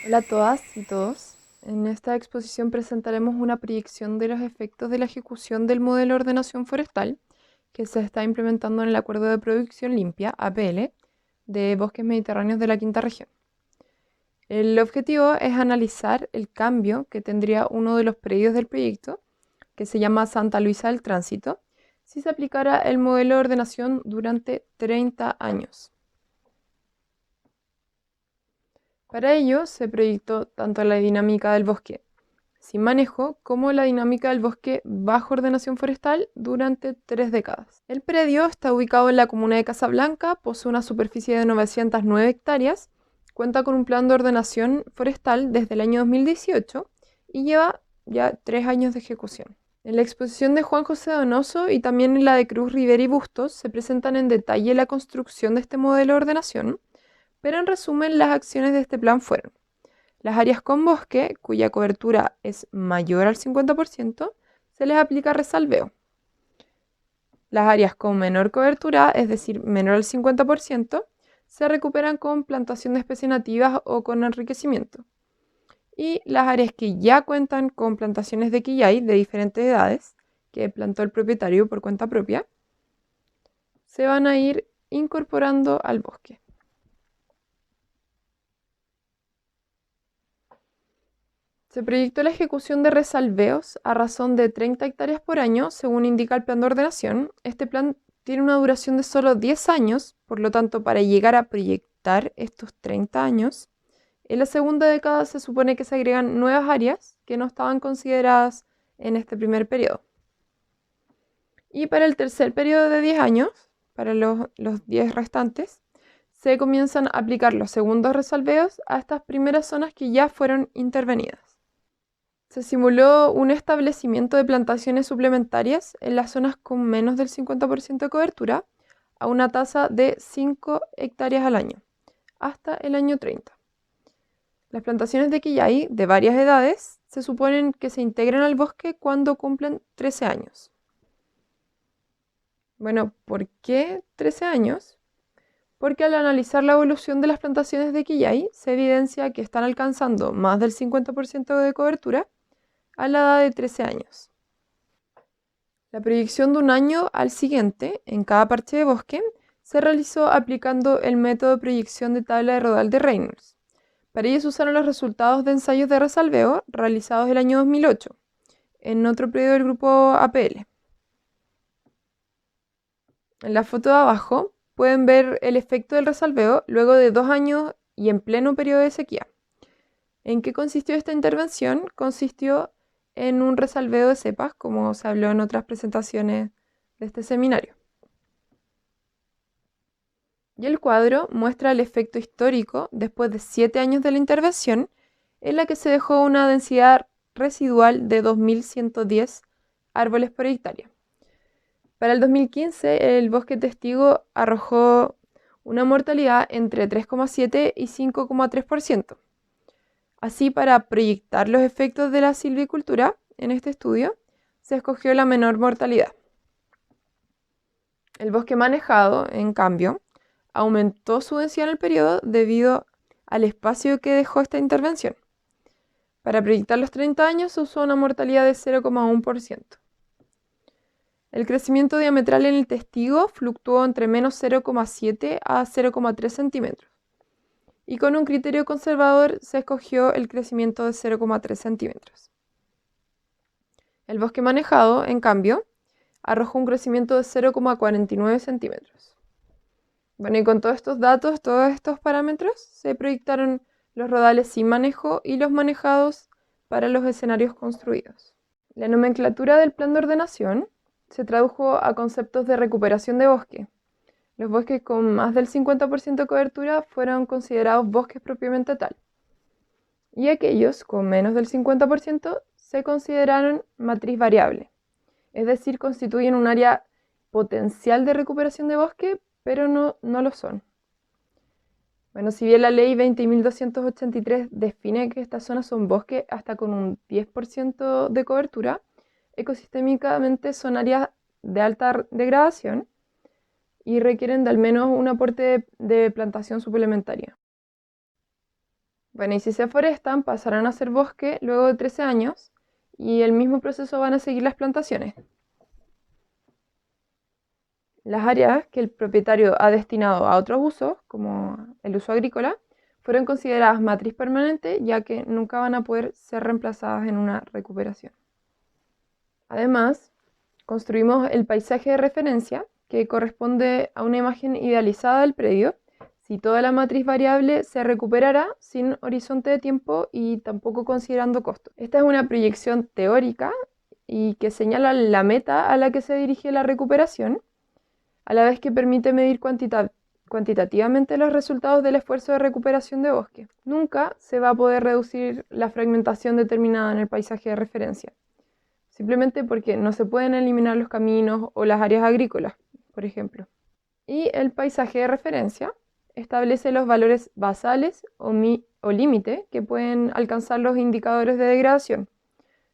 Hola a todas y todos. En esta exposición presentaremos una proyección de los efectos de la ejecución del modelo de ordenación forestal que se está implementando en el Acuerdo de Producción Limpia, APL, de bosques mediterráneos de la quinta región. El objetivo es analizar el cambio que tendría uno de los predios del proyecto, que se llama Santa Luisa del Tránsito, si se aplicara el modelo de ordenación durante 30 años. Para ello se proyectó tanto la dinámica del bosque sin manejo como la dinámica del bosque bajo ordenación forestal durante 3 décadas. El predio está ubicado en la comuna de Casablanca, posee una superficie de 909 hectáreas, cuenta con un plan de ordenación forestal desde el año 2018 y lleva ya 3 años de ejecución. En la exposición de Juan José Donoso y también en la de Cruz Rivera y Bustos se presentan en detalle la construcción de este modelo de ordenación, pero en resumen las acciones de este plan fueron: las áreas con bosque, cuya cobertura es mayor al 50%, se les aplica resalveo. Las áreas con menor cobertura, es decir, menor al 50%, se recuperan con plantación de especies nativas o con enriquecimiento. Y las áreas que ya cuentan con plantaciones de quillay de diferentes edades, que plantó el propietario por cuenta propia, se van a ir incorporando al bosque. Se proyectó la ejecución de resalveos a razón de 30 hectáreas por año, según indica el plan de ordenación. Este plan tiene una duración de solo 10 años, por lo tanto, para llegar a proyectar estos 30 años, en la segunda década se supone que se agregan nuevas áreas que no estaban consideradas en este primer periodo. Y para el tercer periodo de 10 años, para los 10 restantes, se comienzan a aplicar los segundos resalveos a estas primeras zonas que ya fueron intervenidas. Se simuló un establecimiento de plantaciones suplementarias en las zonas con menos del 50% de cobertura a una tasa de 5 hectáreas al año, hasta el año 30. Las plantaciones de quillay de varias edades se suponen que se integran al bosque cuando cumplen 13 años. Bueno, ¿por qué 13 años? Porque al analizar la evolución de las plantaciones de quillay se evidencia que están alcanzando más del 50% de cobertura a la edad de 13 años. La proyección de un año al siguiente en cada parche de bosque se realizó aplicando el método de proyección de tabla de Rodal de Reynolds. Para ello se usaron los resultados de ensayos de resalveo realizados el año 2008 en otro periodo del grupo APL. En la foto de abajo pueden ver el efecto del resalveo luego de 2 años y en pleno periodo de sequía. ¿En qué consistió esta intervención? Consistió en un resalveo de cepas, como se habló en otras presentaciones de este seminario. Y el cuadro muestra el efecto histórico después de 7 años de la intervención, en la que se dejó una densidad residual de 2.110 árboles por hectárea. Para el 2015, el bosque testigo arrojó una mortalidad entre 3,7 y 5,3%. Así, para proyectar los efectos de la silvicultura en este estudio, se escogió la menor mortalidad. El bosque manejado, en cambio, aumentó su densidad en el periodo debido al espacio que dejó esta intervención. Para proyectar los 30 años se usó una mortalidad de 0,1%. El crecimiento diametral en el testigo fluctuó entre menos 0,7 a 0,3 centímetros. Y con un criterio conservador se escogió el crecimiento de 0,3 centímetros. El bosque manejado, en cambio, arrojó un crecimiento de 0,49 centímetros. Bueno, y con todos estos datos, todos estos parámetros, se proyectaron los rodales sin manejo y los manejados para los escenarios construidos. La nomenclatura del plan de ordenación se tradujo a conceptos de recuperación de bosque. Los bosques con más del 50% de cobertura fueron considerados bosques propiamente tal, y aquellos con menos del 50% se consideraron matriz variable, es decir, constituyen un área potencial de recuperación de bosque, pero no lo son. Bueno, si bien la ley 20.283 define que estas zonas son bosques hasta con un 10% de cobertura, ecosistémicamente son áreas de alta degradación y requieren de al menos un aporte de plantación suplementaria. Bueno, y si se forestan, pasarán a ser bosque luego de 13 años y el mismo proceso van a seguir las plantaciones. Las áreas que el propietario ha destinado a otros usos, como el uso agrícola, fueron consideradas matriz permanente, ya que nunca van a poder ser reemplazadas en una recuperación. Además, construimos el paisaje de referencia, que corresponde a una imagen idealizada del predio, si toda la matriz variable se recuperara sin horizonte de tiempo y tampoco considerando costos. Esta es una proyección teórica y que señala la meta a la que se dirige la recuperación, a la vez que permite medir cuantitativamente los resultados del esfuerzo de recuperación de bosque. Nunca se va a poder reducir la fragmentación determinada en el paisaje de referencia, simplemente porque no se pueden eliminar los caminos o las áreas agrícolas, por ejemplo. Y el paisaje de referencia establece los valores basales o límite que pueden alcanzar los indicadores de degradación,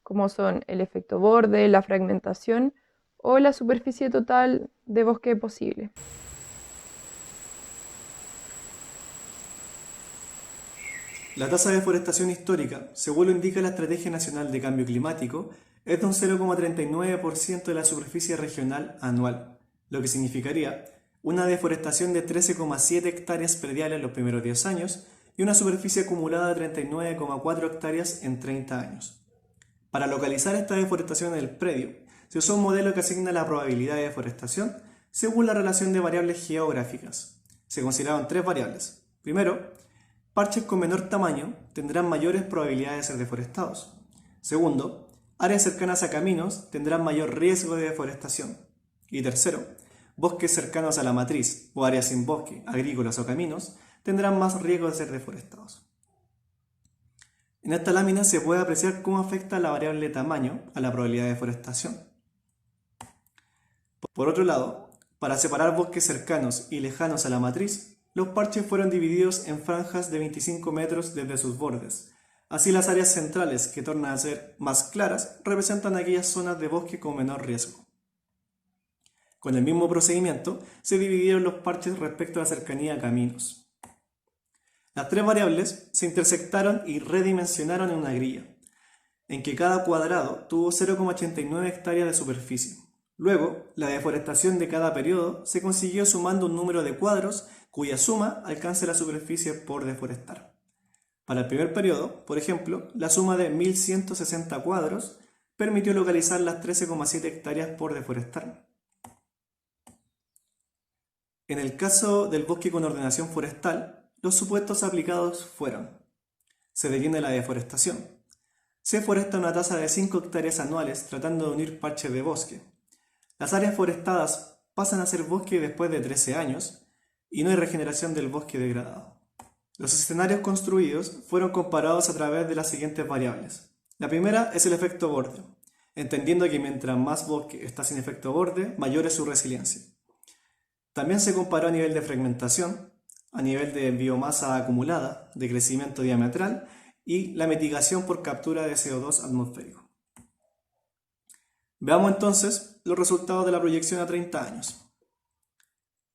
como son el efecto borde, la fragmentación o la superficie total de bosque posible. La tasa de deforestación histórica, según lo indica la Estrategia Nacional de Cambio Climático, es de un 0,39% de la superficie regional anual, lo que significaría una deforestación de 13,7 hectáreas prediales en los primeros 10 años y una superficie acumulada de 39,4 hectáreas en 30 años. Para localizar esta deforestación en el predio, se usó un modelo que asigna la probabilidad de deforestación según la relación de variables geográficas. Se consideraron tres variables. Primero, parches con menor tamaño tendrán mayores probabilidades de ser deforestados. Segundo, áreas cercanas a caminos tendrán mayor riesgo de deforestación. Y tercero, bosques cercanos a la matriz o áreas sin bosque, agrícolas o caminos tendrán más riesgo de ser deforestados. En esta lámina se puede apreciar cómo afecta la variable tamaño a la probabilidad de deforestación. Por otro lado, para separar bosques cercanos y lejanos a la matriz, los parches fueron divididos en franjas de 25 metros desde sus bordes. Así las áreas centrales, que tornan a ser más claras, representan aquellas zonas de bosque con menor riesgo. Con el mismo procedimiento, se dividieron los parches respecto a la cercanía a caminos. Las tres variables se intersectaron y redimensionaron en una grilla, en que cada cuadrado tuvo 0,89 hectáreas de superficie. Luego, la deforestación de cada periodo se consiguió sumando un número de cuadros cuya suma alcance la superficie por deforestar. Para el primer periodo, por ejemplo, la suma de 1160 cuadros permitió localizar las 13,7 hectáreas por deforestar. En el caso del bosque con ordenación forestal, los supuestos aplicados fueron: se detiene la deforestación, se foresta una tasa de 5 hectáreas anuales tratando de unir parches de bosque, las áreas forestadas pasan a ser bosque después de 13 años y no hay regeneración del bosque degradado. Los escenarios construidos fueron comparados a través de las siguientes variables. La primera es el efecto borde, entendiendo que mientras más bosque está sin efecto borde, mayor es su resiliencia. También se comparó a nivel de fragmentación, a nivel de biomasa acumulada, de crecimiento diametral y la mitigación por captura de CO2 atmosférico. Veamos entonces los resultados de la proyección a 30 años.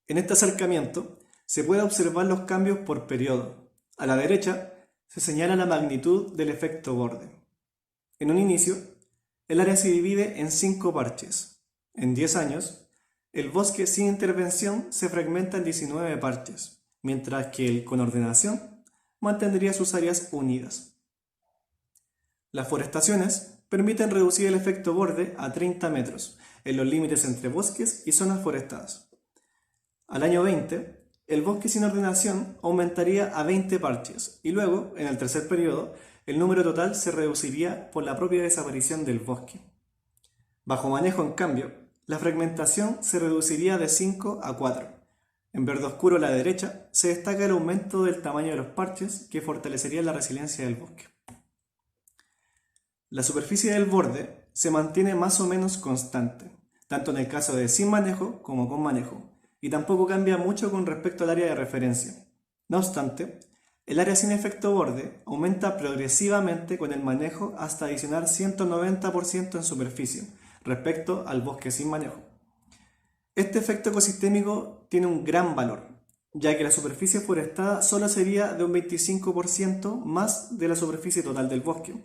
En este acercamiento se puede observar los cambios por periodo. A la derecha se señala la magnitud del efecto borde. En un inicio, el área se divide en 5 parches. En 10 años, el bosque sin intervención se fragmenta en 19 parches, mientras que el con ordenación mantendría sus áreas unidas. Las forestaciones permiten reducir el efecto borde a 30 metros en los límites entre bosques y zonas forestadas. Al año 20, el bosque sin ordenación aumentaría a 20 parches y luego, en el tercer periodo, el número total se reduciría por la propia desaparición del bosque. Bajo manejo, en cambio, la fragmentación se reduciría de 5 a 4. En verde oscuro a la derecha se destaca el aumento del tamaño de los parches que fortalecería la resiliencia del bosque. La superficie del borde se mantiene más o menos constante, tanto en el caso de sin manejo como con manejo, y tampoco cambia mucho con respecto al área de referencia. No obstante, el área sin efecto borde aumenta progresivamente con el manejo hasta adicionar 190% en superficie respecto al bosque sin manejo. Este efecto ecosistémico tiene un gran valor, ya que la superficie forestada solo sería de un 25% más de la superficie total del bosque.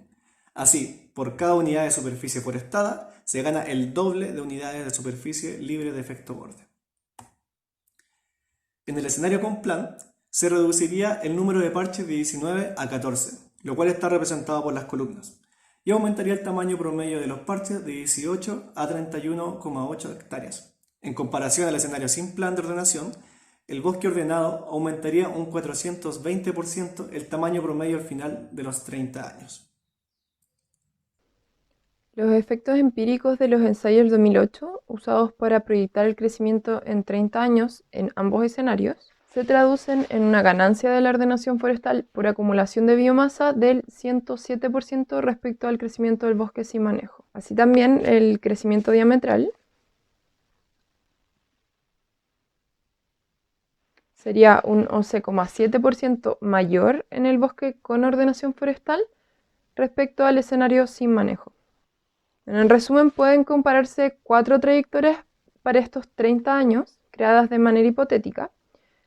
Así, por cada unidad de superficie forestada, se gana el doble de unidades de superficie libre de efecto borde. En el escenario con plan, se reduciría el número de parches de 19 a 14, lo cual está representado por las columnas, y aumentaría el tamaño promedio de los parches de 18 a 31,8 hectáreas. En comparación al escenario sin plan de ordenación, el bosque ordenado aumentaría un 420% el tamaño promedio al final de los 30 años. Los efectos empíricos de los ensayos del 2008, usados para proyectar el crecimiento en 30 años en ambos escenarios, se traducen en una ganancia de la ordenación forestal por acumulación de biomasa del 107% respecto al crecimiento del bosque sin manejo. Así también el crecimiento diametral sería un 11,7% mayor en el bosque con ordenación forestal respecto al escenario sin manejo. En resumen, pueden compararse 4 trayectorias para estos 30 años, creadas de manera hipotética.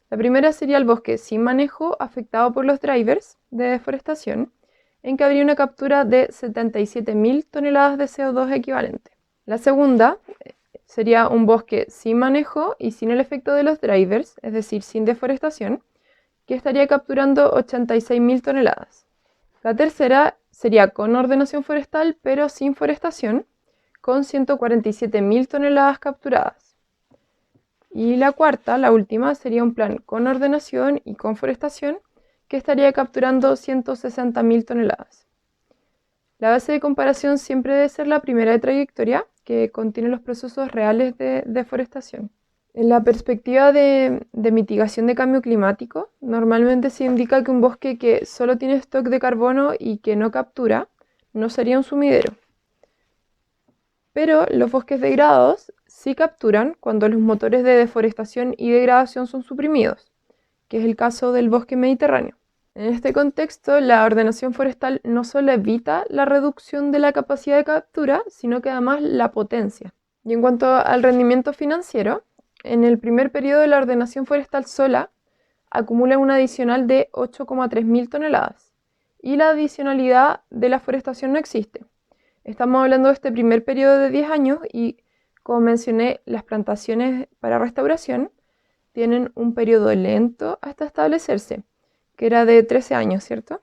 La primera sería el bosque sin manejo afectado por los drivers de deforestación, en que habría una captura de 77.000 toneladas de CO2 equivalente. La segunda sería un bosque sin manejo y sin el efecto de los drivers, es decir, sin deforestación, que estaría capturando 86.000 toneladas. La tercera sería con ordenación forestal, pero sin forestación, con 147.000 toneladas capturadas. Y la cuarta, la última, sería un plan con ordenación y con forestación, que estaría capturando 160.000 toneladas. La base de comparación siempre debe ser la primera de trayectoria, que contiene los procesos reales de deforestación. En la perspectiva de mitigación de cambio climático, normalmente se indica que un bosque que solo tiene stock de carbono y que no captura, no sería un sumidero. Pero los bosques degradados sí capturan cuando los motores de deforestación y degradación son suprimidos, que es el caso del bosque mediterráneo. En este contexto, la ordenación forestal no solo evita la reducción de la capacidad de captura, sino que además la potencia. Y en cuanto al rendimiento financiero, en el primer periodo de la ordenación forestal sola, acumula un adicional de 8,3 mil toneladas y la adicionalidad de la forestación no existe. Estamos hablando de este primer periodo de 10 años y, como mencioné, las plantaciones para restauración tienen un periodo lento hasta establecerse, que era de 13 años, ¿cierto?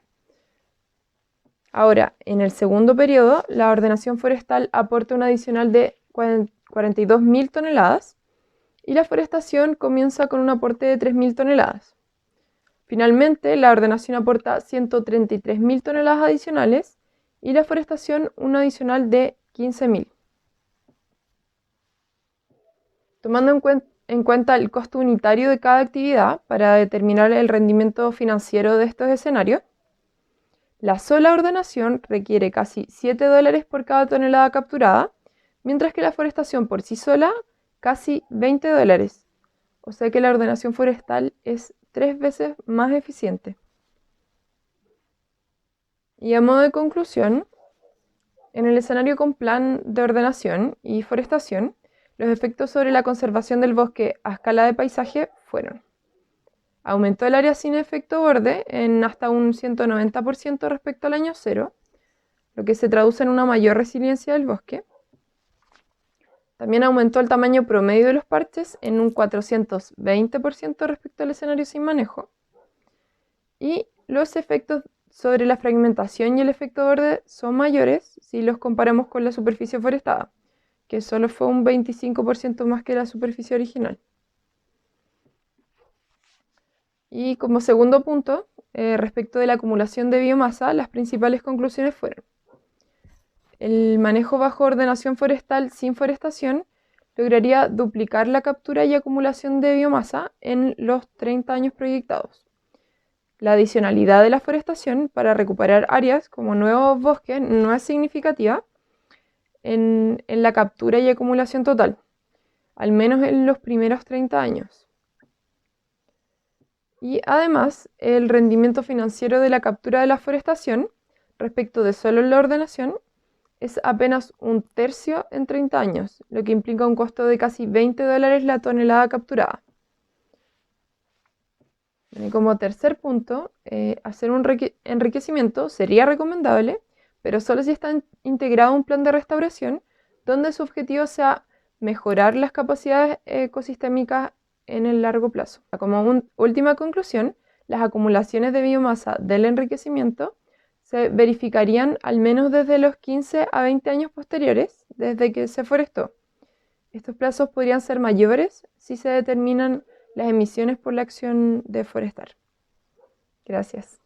Ahora, en el segundo periodo, la ordenación forestal aporta un adicional de 42.000 toneladas y la forestación comienza con un aporte de 3.000 toneladas. Finalmente, la ordenación aporta 133.000 toneladas adicionales y la forestación un adicional de 15.000. Tomando en cuenta el costo unitario de cada actividad para determinar el rendimiento financiero de estos escenarios, la sola ordenación requiere casi $7 por cada tonelada capturada, mientras que la forestación por sí sola casi $20. O sea que la ordenación forestal es 3 veces más eficiente. Y a modo de conclusión, en el escenario con plan de ordenación y forestación, los efectos sobre la conservación del bosque a escala de paisaje fueron: aumentó el área sin efecto borde en hasta un 190% respecto al año cero, lo que se traduce en una mayor resiliencia del bosque. También aumentó el tamaño promedio de los parches en un 420% respecto al escenario sin manejo. Y los efectos sobre la fragmentación y el efecto borde son mayores si los comparamos con la superficie forestada, que solo fue un 25% más que la superficie original. Y como segundo punto, respecto de la acumulación de biomasa, las principales conclusiones fueron: el manejo bajo ordenación forestal sin forestación lograría duplicar la captura y acumulación de biomasa en los 30 años proyectados. La adicionalidad de la forestación para recuperar áreas como nuevos bosques no es significativa en la captura y acumulación total, al menos en los primeros 30 años. Y además, el rendimiento financiero de la captura de la forestación respecto de solo la ordenación es apenas un tercio en 30 años, lo que implica un costo de casi $20 la tonelada capturada. Y como tercer punto, hacer un enriquecimiento sería recomendable, pero solo si está integrado un plan de restauración donde su objetivo sea mejorar las capacidades ecosistémicas en el largo plazo. Como última conclusión, las acumulaciones de biomasa del enriquecimiento se verificarían al menos desde los 15 a 20 años posteriores desde que se forestó. Estos plazos podrían ser mayores si se determinan las emisiones por la acción de forestar. Gracias.